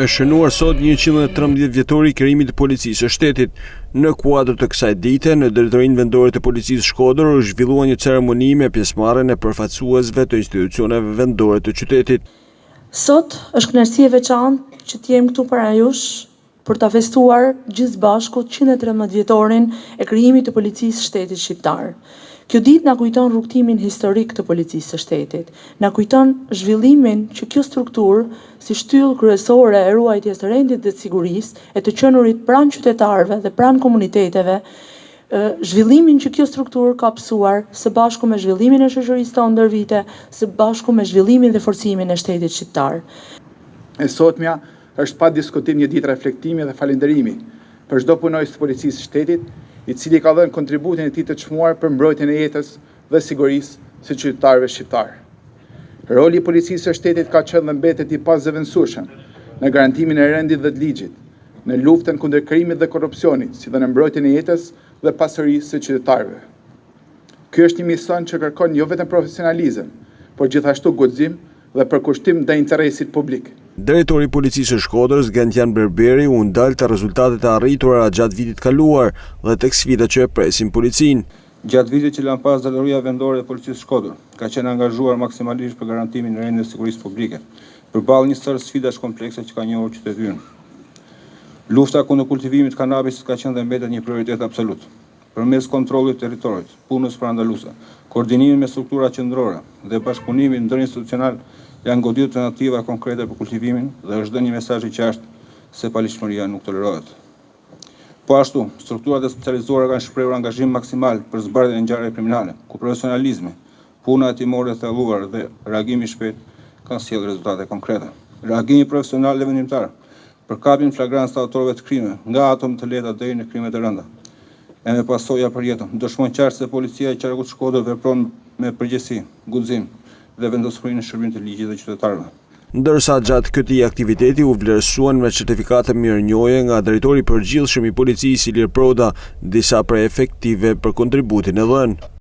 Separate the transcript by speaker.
Speaker 1: Është shënuar sot 113 vjetori i krijimit të Policisë së Shtetit. Në kuadër të kësaj dite, në Drejtorinë Vendore të Policisë Shkodër u zhvillua një ceremoni me pjesëmarrjen e përfaqësuesve të institucioneve vendore të qytetit.
Speaker 2: Sot është kënaqësi e veçantë që të jem këtu para jush për ta festuar gjithë bashku 113 vjetorin e krijimit të Policisë së Shtetit shqiptar. Kjo ditë na kujton rrugtimin historik të Policisë së Shtetit, na kujton zhvillimin që kjo strukturë, si shtyllë kryesore e ruajtjes së rendit dhe sigurisë, e të qenurit pranë qytetarëve dhe pranë komuniteteve, zhvillimin që kjo strukturë ka pësuar së bashku me zhvillimin e shoqërisë tonë ndër vite, së bashku me zhvillimin dhe forcimin e shtetit shqiptar.
Speaker 3: E sotmja është pa diskutim një ditë reflektimi dhe falënderimi për çdo punonjës të Policisë së Shtetit, i cili ka dhënë kontributin e tij të çmuar për mbrojtjen e jetës dhe sigurisë së qytetarëve shqiptar. Roli i Policisë së Shtetit ka qenë dhe mbetet i pazëvendësueshëm në garantimin e rendit dhe të ligjit, në luftën kundër krimit dhe korrupsionit, si dhe në mbrojtjen e jetës dhe pasurisë së qytetarëve. Ky është një mision që kërkon jo vetëm profesionalizëm, por gjithashtu guxim dhe përkushtim ndaj interesit publik.
Speaker 1: Drejtori i Policisë së Shkodrës, Gentian Berberi, u ndal te rezultatet e arritura gjatë vitit kaluar dhe tek sfidat që e presin policinë.
Speaker 4: Gjatë vitit që lan pas Drejtoria Vendore e Policisë së Shkodrës ka qenë angazhuar maksimalisht për garantimin e rendit dhe sigurisë publike, përballë një sër sfidash komplekse që ka njohur qytetin ynë. Lufta kundër kultivimit të kanabisit ka qenë dhe mbetet një prioritet absolut. Përmes kontrollit të territorit, punës parandaluese, koordinimit me struktura qendrore dhe bashkëpunimit ndërinstitucional janë goditur alternativa konkrete për kultivimin dhe është dhënë një mesazh i qartë se paligjshmëria nuk tolerohet. Po ashtu, strukturat e specializuara kanë shprehur angazhim maksimal për zbardhjen e ngjarjeve kriminale, ku profesionalizmi, puna hetimore e thelluar dhe reagimi i shpejtë kanë sjellë rezultate konkrete. Reagimi profesional dhe vendimtar për kapjen flagrant të autorëve të krimeve, nga ato më të lehta deri në krimet e rënda, e me pasoja për jetën, dëshmon qartë se policia e qarkut Shkodër vepron me përgjegjësi, guxim dhe vendosmëri në shërbim të ligjit dhe qytetarëve.
Speaker 1: Ndërsa gjatë këtij aktiviteti u vlerësuan me certifikate mirënjohje nga drejtori i përgjithshëm i policisë Ilir Proda disa prej efektive për kontributin e dhënë.